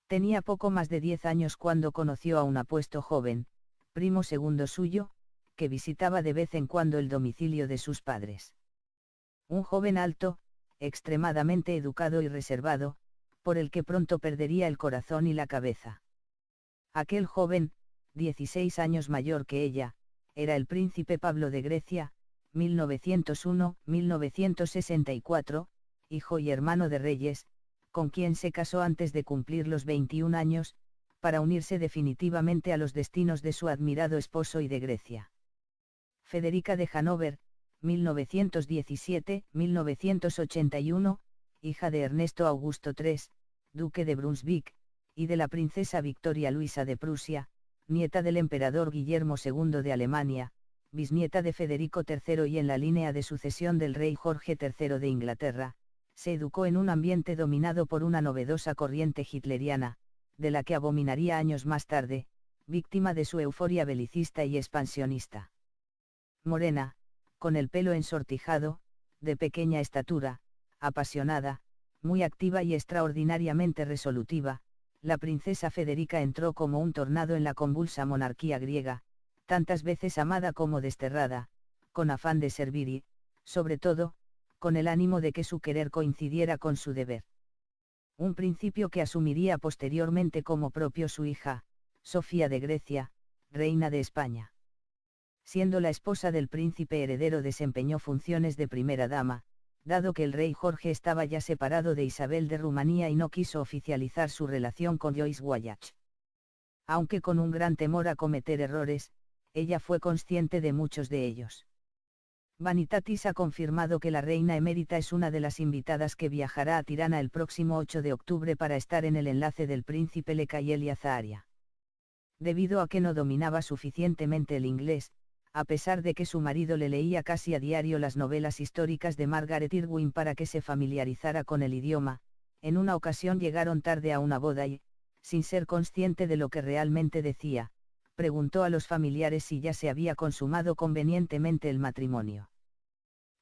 Tenía poco más de 10 años cuando conoció a un apuesto joven, primo segundo suyo, que visitaba de vez en cuando el domicilio de sus padres. Un joven alto, extremadamente educado y reservado, por el que pronto perdería el corazón y la cabeza. Aquel joven, 16 años mayor que ella, era el príncipe Pablo de Grecia, 1901-1964, hijo y hermano de reyes, con quien se casó antes de cumplir los 21 años, para unirse definitivamente a los destinos de su admirado esposo y de Grecia. Federica de Hannover, 1917-1981, hija de Ernesto Augusto III, duque de Brunswick, y de la princesa Victoria Luisa de Prusia, nieta del emperador Guillermo II de Alemania, bisnieta de Federico III y en la línea de sucesión del rey Jorge III de Inglaterra, se educó en un ambiente dominado por una novedosa corriente hitleriana, de la que abominaría años más tarde, víctima de su euforia belicista y expansionista. Morena, con el pelo ensortijado, de pequeña estatura, apasionada, muy activa y extraordinariamente resolutiva, la princesa Federica entró como un tornado en la convulsa monarquía griega, tantas veces amada como desterrada, con afán de servir y, sobre todo, con el ánimo de que su querer coincidiera con su deber. Un principio que asumiría posteriormente como propio su hija, Sofía de Grecia, reina de España. Siendo la esposa del príncipe heredero desempeñó funciones de primera dama, dado que el rey Jorge estaba ya separado de Isabel de Rumanía y no quiso oficializar su relación con Joyce Wallach. Aunque con un gran temor a cometer errores, ella fue consciente de muchos de ellos. Vanitatis ha confirmado que la reina emérita es una de las invitadas que viajará a Tirana el próximo 8 de octubre para estar en el enlace del príncipe Lecael y Azaharia. Debido a que no dominaba suficientemente el inglés, a pesar de que su marido le leía casi a diario las novelas históricas de Margaret Irwin para que se familiarizara con el idioma, en una ocasión llegaron tarde a una boda y, sin ser consciente de lo que realmente decía, preguntó a los familiares si ya se había consumado convenientemente el matrimonio.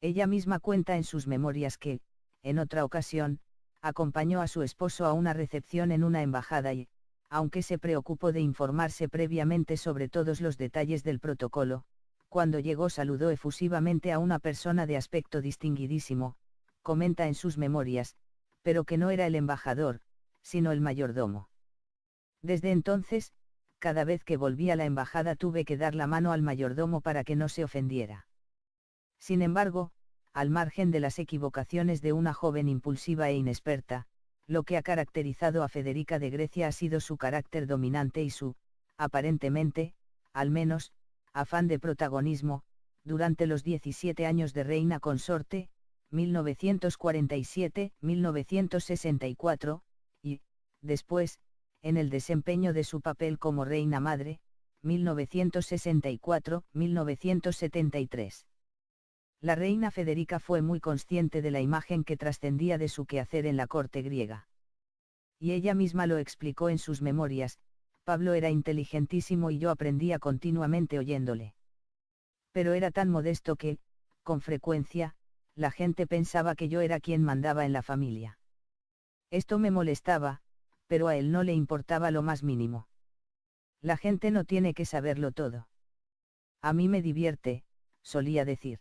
Ella misma cuenta en sus memorias que, en otra ocasión, acompañó a su esposo a una recepción en una embajada y, aunque se preocupó de informarse previamente sobre todos los detalles del protocolo, cuando llegó saludó efusivamente a una persona de aspecto distinguidísimo, comenta en sus memorias, pero que no era el embajador, sino el mayordomo. Desde entonces, cada vez que volví a la embajada tuve que dar la mano al mayordomo para que no se ofendiera. Sin embargo, al margen de las equivocaciones de una joven impulsiva e inexperta, lo que ha caracterizado a Federica de Grecia ha sido su carácter dominante y su, aparentemente, al menos, afán de protagonismo, durante los 17 años de reina consorte, 1947-1964, y, después, en el desempeño de su papel como reina madre, 1964-1973. La reina Federica fue muy consciente de la imagen que trascendía de su quehacer en la corte griega. Y ella misma lo explicó en sus memorias: Pablo era inteligentísimo y yo aprendía continuamente oyéndole. Pero era tan modesto que, con frecuencia, la gente pensaba que yo era quien mandaba en la familia. Esto me molestaba, pero a él no le importaba lo más mínimo. La gente no tiene que saberlo todo. A mí me divierte, solía decir.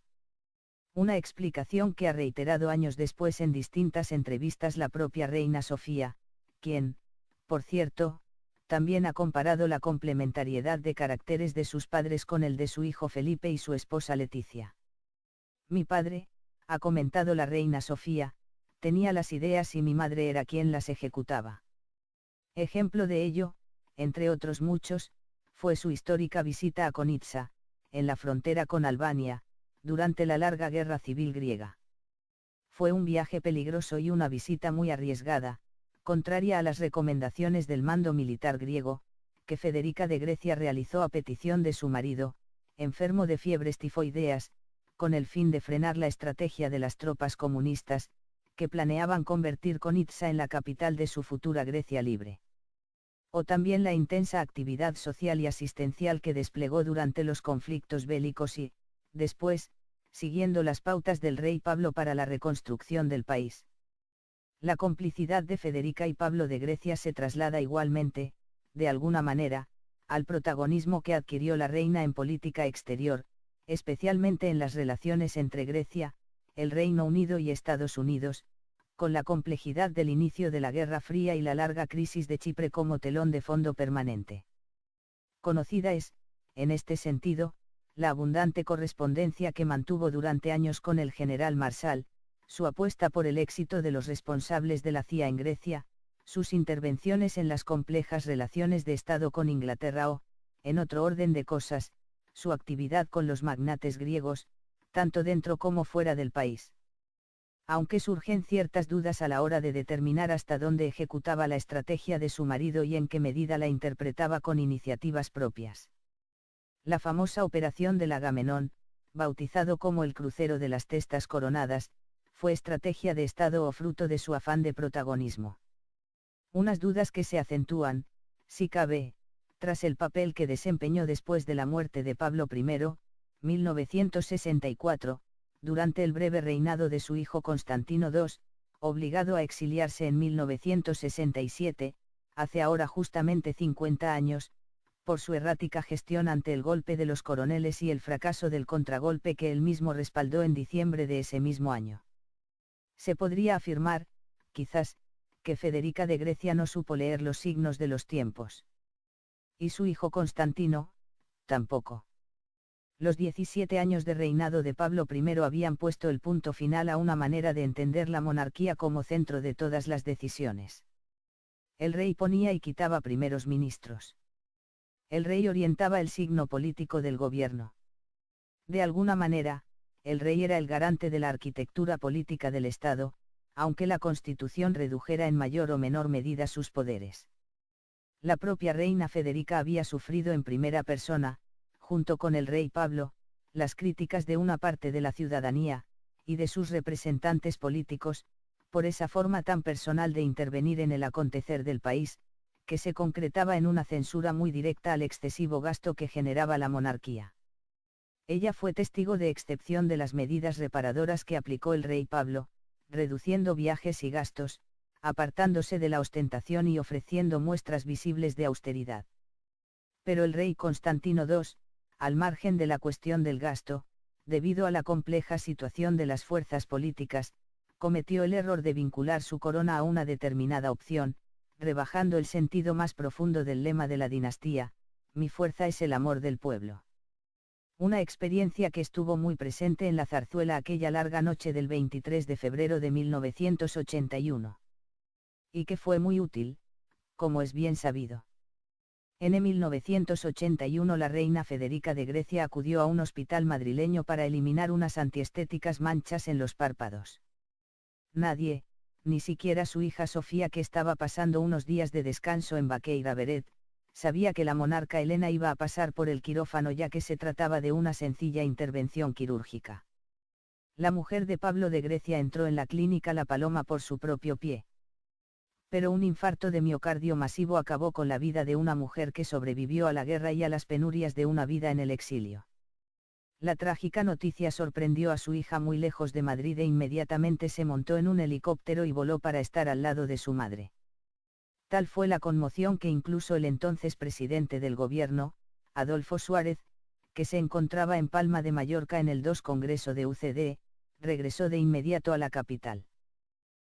Una explicación que ha reiterado años después en distintas entrevistas la propia reina Sofía, quien, por cierto, también ha comparado la complementariedad de caracteres de sus padres con el de su hijo Felipe y su esposa Leticia. Mi padre, ha comentado la reina Sofía, tenía las ideas y mi madre era quien las ejecutaba. Ejemplo de ello, entre otros muchos, fue su histórica visita a Konitsa, en la frontera con Albania, durante la larga guerra civil griega. Fue un viaje peligroso y una visita muy arriesgada, contraria a las recomendaciones del mando militar griego, que Federica de Grecia realizó a petición de su marido, enfermo de fiebres tifoideas, con el fin de frenar la estrategia de las tropas comunistas, que planeaban convertir Konitsa en la capital de su futura Grecia libre. O también la intensa actividad social y asistencial que desplegó durante los conflictos bélicos y, después, siguiendo las pautas del rey Pablo para la reconstrucción del país. La complicidad de Federica y Pablo de Grecia se traslada igualmente, de alguna manera, al protagonismo que adquirió la reina en política exterior, especialmente en las relaciones entre Grecia, el Reino Unido y Estados Unidos, con la complejidad del inicio de la Guerra Fría y la larga crisis de Chipre como telón de fondo permanente. Conocida es, en este sentido, la abundante correspondencia que mantuvo durante años con el general Marshall, su apuesta por el éxito de los responsables de la CIA en Grecia, sus intervenciones en las complejas relaciones de Estado con Inglaterra o, en otro orden de cosas, su actividad con los magnates griegos, tanto dentro como fuera del país. Aunque surgen ciertas dudas a la hora de determinar hasta dónde ejecutaba la estrategia de su marido y en qué medida la interpretaba con iniciativas propias. La famosa operación del Agamenón, bautizado como el crucero de las testas coronadas, fue estrategia de Estado o fruto de su afán de protagonismo. Unas dudas que se acentúan, si cabe, tras el papel que desempeñó después de la muerte de Pablo I, 1964, durante el breve reinado de su hijo Constantino II, obligado a exiliarse en 1967, hace ahora justamente 50 años, por su errática gestión ante el golpe de los coroneles y el fracaso del contragolpe que él mismo respaldó en diciembre de ese mismo año. Se podría afirmar, quizás, que Federica de Grecia no supo leer los signos de los tiempos. Y su hijo Constantino, tampoco. Los 17 años de reinado de Pablo I habían puesto el punto final a una manera de entender la monarquía como centro de todas las decisiones. El rey ponía y quitaba primeros ministros. El rey orientaba el signo político del gobierno. De alguna manera, el rey era el garante de la arquitectura política del Estado, aunque la Constitución redujera en mayor o menor medida sus poderes. La propia reina Federica había sufrido en primera persona, junto con el rey Pablo, las críticas de una parte de la ciudadanía, y de sus representantes políticos, por esa forma tan personal de intervenir en el acontecer del país, que se concretaba en una censura muy directa al excesivo gasto que generaba la monarquía. Ella fue testigo de excepción de las medidas reparadoras que aplicó el rey Pablo, reduciendo viajes y gastos, apartándose de la ostentación y ofreciendo muestras visibles de austeridad. Pero el rey Constantino II, al margen de la cuestión del gasto, debido a la compleja situación de las fuerzas políticas, cometió el error de vincular su corona a una determinada opción, rebajando el sentido más profundo del lema de la dinastía: mi fuerza es el amor del pueblo. Una experiencia que estuvo muy presente en la zarzuela aquella larga noche del 23 de febrero de 1981. Y que fue muy útil, como es bien sabido. En 1981 la reina Federica de Grecia acudió a un hospital madrileño para eliminar unas antiestéticas manchas en los párpados. Nadie, ni siquiera su hija Sofía, que estaba pasando unos días de descanso en Baqueira Beret, sabía que la monarca Elena iba a pasar por el quirófano, ya que se trataba de una sencilla intervención quirúrgica. La mujer de Pablo de Grecia entró en la clínica La Paloma por su propio pie. Pero un infarto de miocardio masivo acabó con la vida de una mujer que sobrevivió a la guerra y a las penurias de una vida en el exilio. La trágica noticia sorprendió a su hija muy lejos de Madrid e inmediatamente se montó en un helicóptero y voló para estar al lado de su madre. Tal fue la conmoción que incluso el entonces presidente del gobierno, Adolfo Suárez, que se encontraba en Palma de Mallorca en el 2 Congreso de UCD, regresó de inmediato a la capital.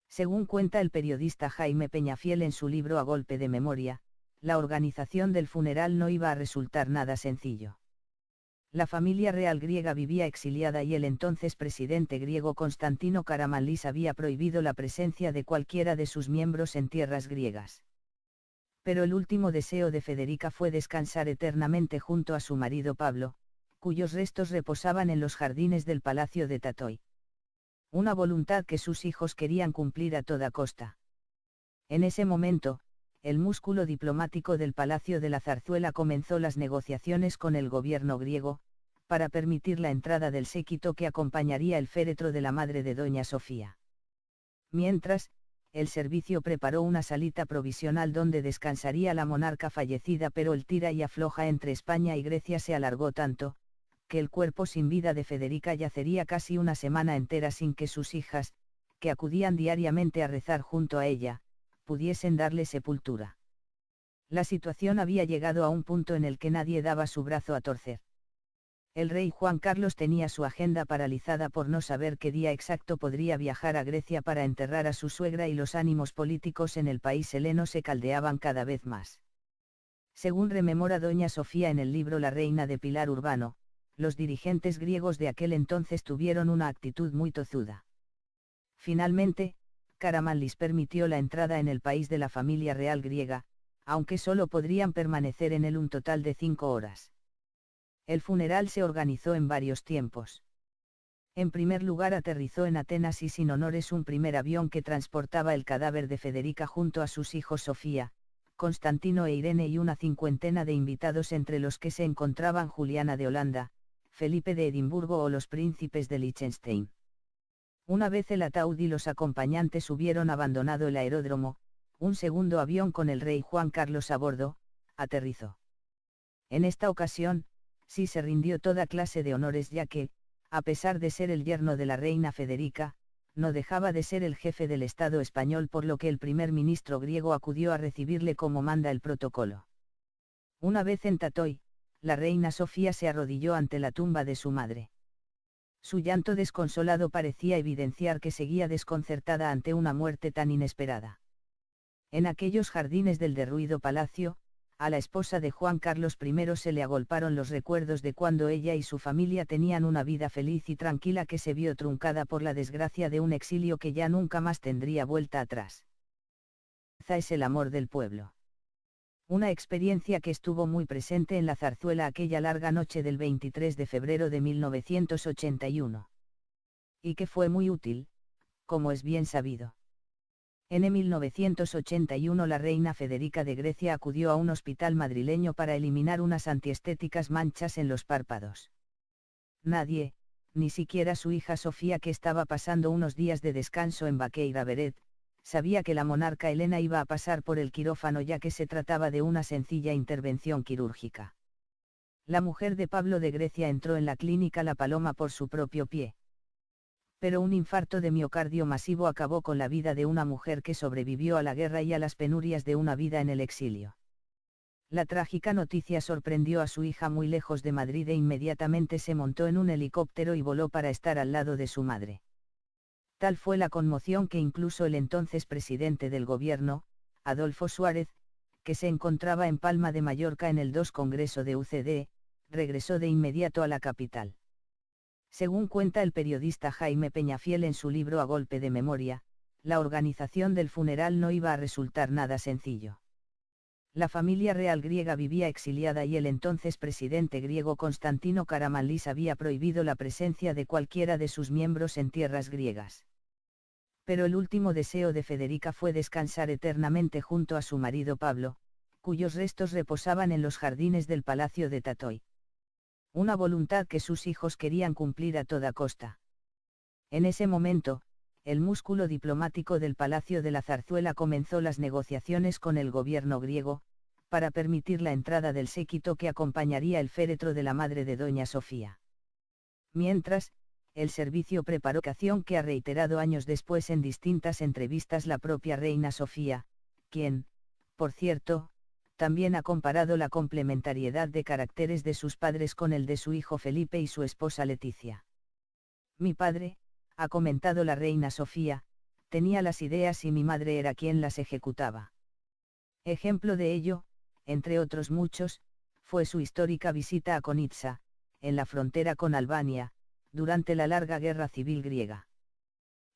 Según cuenta el periodista Jaime Peñafiel en su libro A Golpe de Memoria, la organización del funeral no iba a resultar nada sencillo. La familia real griega vivía exiliada y el entonces presidente griego Constantino Karamanlis había prohibido la presencia de cualquiera de sus miembros en tierras griegas. Pero el último deseo de Federica fue descansar eternamente junto a su marido Pablo, cuyos restos reposaban en los jardines del Palacio de Tatoy. Una voluntad que sus hijos querían cumplir a toda costa. En ese momento, el músculo diplomático del Palacio de la Zarzuela comenzó las negociaciones con el gobierno griego, para permitir la entrada del séquito que acompañaría el féretro de la madre de Doña Sofía. Mientras, el servicio preparó una salita provisional donde descansaría la monarca fallecida, pero el tira y afloja entre España y Grecia se alargó tanto, que el cuerpo sin vida de Federica yacería casi una semana entera sin que sus hijas, que acudían diariamente a rezar junto a ella, pudiesen darle sepultura. La situación había llegado a un punto en el que nadie daba su brazo a torcer. El rey Juan Carlos tenía su agenda paralizada por no saber qué día exacto podría viajar a Grecia para enterrar a su suegra, y los ánimos políticos en el país heleno se caldeaban cada vez más. Según rememora doña Sofía en el libro La reina de Pilar Urbano, los dirigentes griegos de aquel entonces tuvieron una actitud muy tozuda. Finalmente, Karamanlis permitió la entrada en el país de la familia real griega, aunque solo podrían permanecer en él un total de 5 horas. El funeral se organizó en varios tiempos. En primer lugar, aterrizó en Atenas y sin honores un primer avión que transportaba el cadáver de Federica junto a sus hijos Sofía, Constantino e Irene y una cincuentena de invitados, entre los que se encontraban Juliana de Holanda, Felipe de Edimburgo o los príncipes de Liechtenstein. Una vez el ataúd y los acompañantes hubieron abandonado el aeródromo, un segundo avión con el rey Juan Carlos a bordo, aterrizó. En esta ocasión, sí se rindió toda clase de honores, ya que, a pesar de ser el yerno de la reina Federica, no dejaba de ser el jefe del Estado español, por lo que el primer ministro griego acudió a recibirle como manda el protocolo. Una vez en Tatoi, la reina Sofía se arrodilló ante la tumba de su madre. Su llanto desconsolado parecía evidenciar que seguía desconcertada ante una muerte tan inesperada. En aquellos jardines del derruido palacio, a la esposa de Juan Carlos I se le agolparon los recuerdos de cuando ella y su familia tenían una vida feliz y tranquila, que se vio truncada por la desgracia de un exilio que ya nunca más tendría vuelta atrás. Es el amor del pueblo. Una experiencia que estuvo muy presente en la Zarzuela aquella larga noche del 23 de febrero de 1981. Y que fue muy útil, como es bien sabido. En 1981 la reina Federica de Grecia acudió a un hospital madrileño para eliminar unas antiestéticas manchas en los párpados. Nadie, ni siquiera su hija Sofía, que estaba pasando unos días de descanso en Baqueira Beret, sabía que la monarca Helena iba a pasar por el quirófano, ya que se trataba de una sencilla intervención quirúrgica. La mujer de Pablo de Grecia entró en la clínica La Paloma por su propio pie. Pero un infarto de miocardio masivo acabó con la vida de una mujer que sobrevivió a la guerra y a las penurias de una vida en el exilio. La trágica noticia sorprendió a su hija muy lejos de Madrid e inmediatamente se montó en un helicóptero y voló para estar al lado de su madre. Tal fue la conmoción que incluso el entonces presidente del gobierno, Adolfo Suárez, que se encontraba en Palma de Mallorca en el 2 Congreso de UCD, regresó de inmediato a la capital. Según cuenta el periodista Jaime Peñafiel en su libro A golpe de memoria, la organización del funeral no iba a resultar nada sencillo. La familia real griega vivía exiliada y el entonces presidente griego Constantino Karamanlis había prohibido la presencia de cualquiera de sus miembros en tierras griegas. Pero el último deseo de Federica fue descansar eternamente junto a su marido Pablo, cuyos restos reposaban en los jardines del palacio de Tatoi. Una voluntad que sus hijos querían cumplir a toda costa. En ese momento, el músculo diplomático del Palacio de la Zarzuela comenzó las negociaciones con el gobierno griego, para permitir la entrada del séquito que acompañaría el féretro de la madre de doña Sofía. Mientras, el servicio preparó la ocasión que ha reiterado años después en distintas entrevistas la propia reina Sofía, quien, por cierto, también ha comparado la complementariedad de caracteres de sus padres con el de su hijo Felipe y su esposa Leticia. Mi padre, ha comentado la reina Sofía, tenía las ideas y mi madre era quien las ejecutaba. Ejemplo de ello, entre otros muchos, fue su histórica visita a Konitsa, en la frontera con Albania, durante la larga guerra civil griega.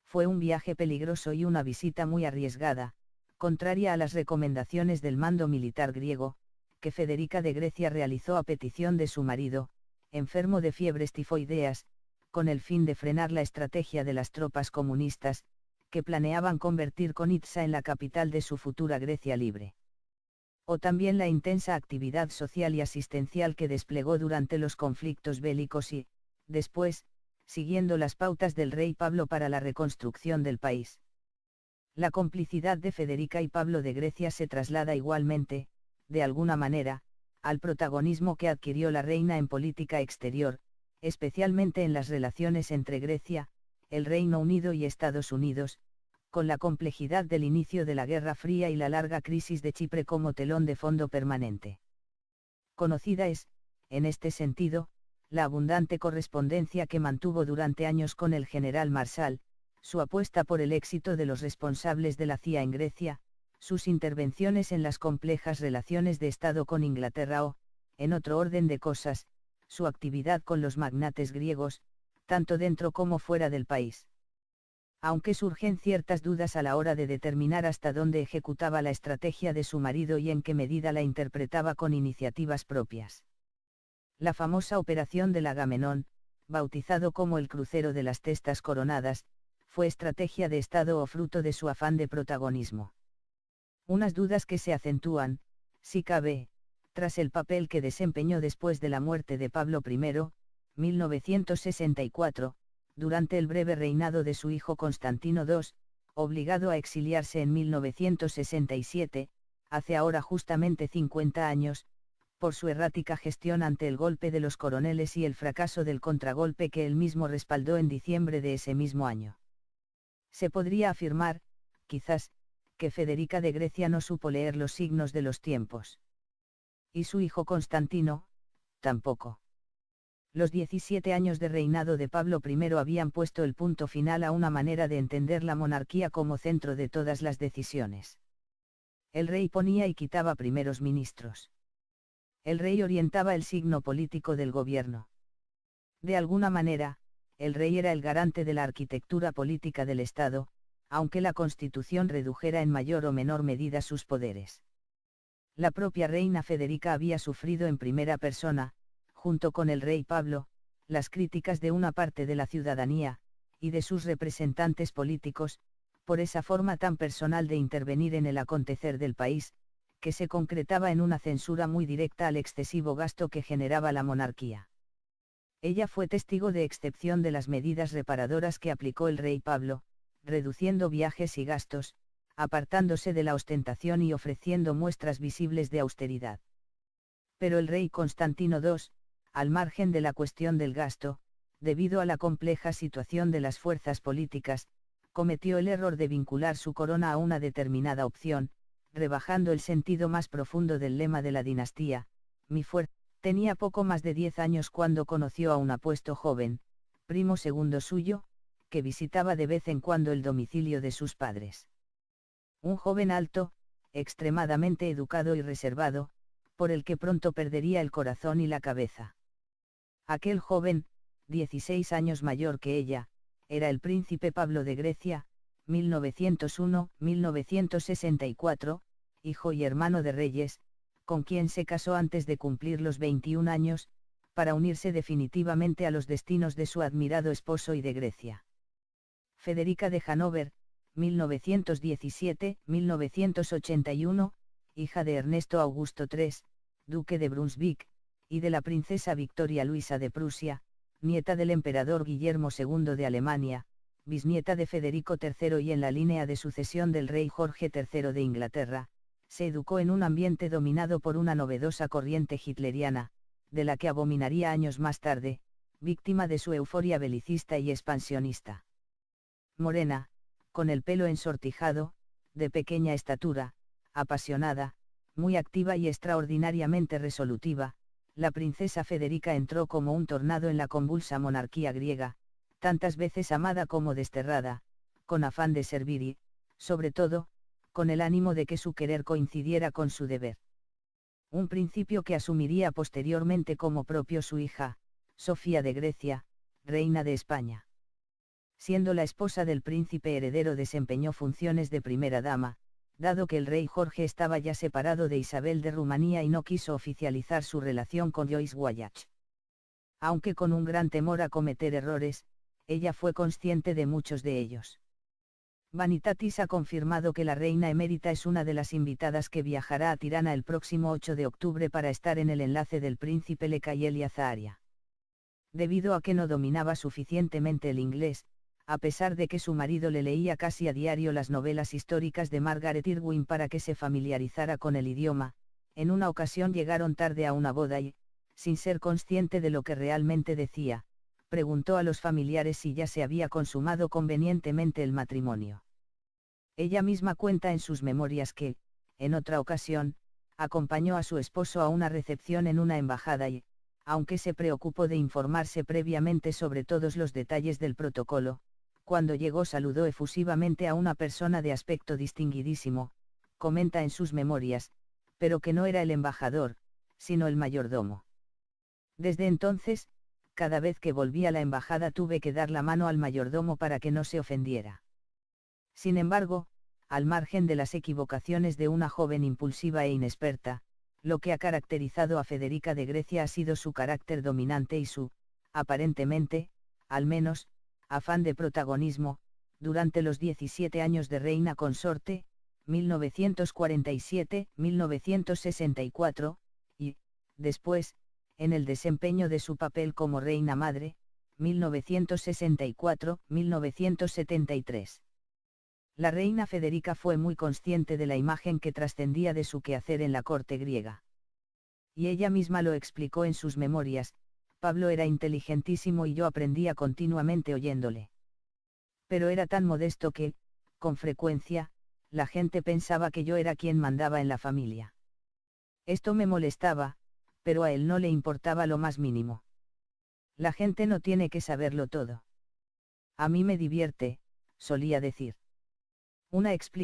Fue un viaje peligroso y una visita muy arriesgada, contraria a las recomendaciones del mando militar griego, que Federica de Grecia realizó a petición de su marido, enfermo de fiebres tifoideas, con el fin de frenar la estrategia de las tropas comunistas, que planeaban convertir Konitsa en la capital de su futura Grecia libre. O también la intensa actividad social y asistencial que desplegó durante los conflictos bélicos y, después, siguiendo las pautas del rey Pablo para la reconstrucción del país. La complicidad de Federica y Pablo de Grecia se traslada igualmente, de alguna manera, al protagonismo que adquirió la reina en política exterior, especialmente en las relaciones entre Grecia, el Reino Unido y Estados Unidos, con la complejidad del inicio de la Guerra Fría y la larga crisis de Chipre como telón de fondo permanente. Conocida es, en este sentido, la abundante correspondencia que mantuvo durante años con el general Marshall, su apuesta por el éxito de los responsables de la CIA en Grecia, sus intervenciones en las complejas relaciones de Estado con Inglaterra o, en otro orden de cosas, su actividad con los magnates griegos, tanto dentro como fuera del país. Aunque surgen ciertas dudas a la hora de determinar hasta dónde ejecutaba la estrategia de su marido y en qué medida la interpretaba con iniciativas propias. La famosa operación del Agamenón, bautizado como el crucero de las testas coronadas, fue estrategia de Estado o fruto de su afán de protagonismo. Unas dudas que se acentúan, si cabe, tras el papel que desempeñó después de la muerte de Pablo I, 1964, durante el breve reinado de su hijo Constantino II, obligado a exiliarse en 1967, hace ahora justamente 50 años, por su errática gestión ante el golpe de los coroneles y el fracaso del contragolpe que él mismo respaldó en diciembre de ese mismo año. Se podría afirmar, quizás, que Federica de Grecia no supo leer los signos de los tiempos. Y su hijo Constantino, tampoco. Los 17 años de reinado de Pablo I habían puesto el punto final a una manera de entender la monarquía como centro de todas las decisiones. El rey ponía y quitaba primeros ministros. El rey orientaba el signo político del gobierno. De alguna manera, el rey era el garante de la arquitectura política del Estado, aunque la Constitución redujera en mayor o menor medida sus poderes. La propia reina Federica había sufrido en primera persona, junto con el rey Pablo, las críticas de una parte de la ciudadanía, y de sus representantes políticos, por esa forma tan personal de intervenir en el acontecer del país, que se concretaba en una censura muy directa al excesivo gasto que generaba la monarquía. Ella fue testigo de excepción de las medidas reparadoras que aplicó el rey Pablo, reduciendo viajes y gastos, apartándose de la ostentación y ofreciendo muestras visibles de austeridad. Pero el rey Constantino II, al margen de la cuestión del gasto, debido a la compleja situación de las fuerzas políticas, cometió el error de vincular su corona a una determinada opción, rebajando el sentido más profundo del lema de la dinastía. Mi fuerza. Tenía poco más de 10 años cuando conoció a un apuesto joven, primo segundo suyo, que visitaba de vez en cuando el domicilio de sus padres. Un joven alto, extremadamente educado y reservado, por el que pronto perdería el corazón y la cabeza. Aquel joven, 16 años mayor que ella, era el príncipe Pablo de Grecia, 1901-1964, hijo y hermano de reyes, con quien se casó antes de cumplir los 21 años, para unirse definitivamente a los destinos de su admirado esposo y de Grecia. Federica de Hannover, 1917-1981, hija de Ernesto Augusto III, duque de Brunswick, y de la princesa Victoria Luisa de Prusia, nieta del emperador Guillermo II de Alemania, bisnieta de Federico III y en la línea de sucesión del rey Jorge III de Inglaterra, se educó en un ambiente dominado por una novedosa corriente hitleriana, de la que abominaría años más tarde, víctima de su euforia belicista y expansionista. Morena, con el pelo ensortijado, de pequeña estatura, apasionada, muy activa y extraordinariamente resolutiva, la princesa Federica entró como un tornado en la convulsa monarquía griega, tantas veces amada como desterrada, con afán de servir y, sobre todo, con el ánimo de que su querer coincidiera con su deber. Un principio que asumiría posteriormente como propio su hija, Sofía de Grecia, reina de España. Siendo la esposa del príncipe heredero desempeñó funciones de primera dama, dado que el rey Jorge estaba ya separado de Isabel de Rumanía y no quiso oficializar su relación con Joyce Wallach. Aunque con un gran temor a cometer errores, ella fue consciente de muchos de ellos. Vanitatis ha confirmado que la reina emérita es una de las invitadas que viajará a Tirana el próximo 8 de octubre para estar en el enlace del príncipe Lecael y Azaharia. Debido a que no dominaba suficientemente el inglés, a pesar de que su marido le leía casi a diario las novelas históricas de Margaret Irwin para que se familiarizara con el idioma, en una ocasión llegaron tarde a una boda y, sin ser consciente de lo que realmente decía, preguntó a los familiares si ya se había consumado convenientemente el matrimonio. Ella misma cuenta en sus memorias que, en otra ocasión, acompañó a su esposo a una recepción en una embajada y, aunque se preocupó de informarse previamente sobre todos los detalles del protocolo, cuando llegó saludó efusivamente a una persona de aspecto distinguidísimo, comenta en sus memorias, pero que no era el embajador, sino el mayordomo. Desde entonces, cada vez que volví a la embajada tuve que dar la mano al mayordomo para que no se ofendiera. Sin embargo, al margen de las equivocaciones de una joven impulsiva e inexperta, lo que ha caracterizado a Federica de Grecia ha sido su carácter dominante y su, aparentemente, al menos, afán de protagonismo, durante los 17 años de reina consorte, 1947-1964, y, después, en el desempeño de su papel como reina madre, 1964-1973. La reina Federica fue muy consciente de la imagen que trascendía de su quehacer en la corte griega. Y ella misma lo explicó en sus memorias: Pablo era inteligentísimo y yo aprendía continuamente oyéndole. Pero era tan modesto que, con frecuencia, la gente pensaba que yo era quien mandaba en la familia. Esto me molestaba, pero a él no le importaba lo más mínimo. La gente no tiene que saberlo todo. A mí me divierte, solía decir. Una explicación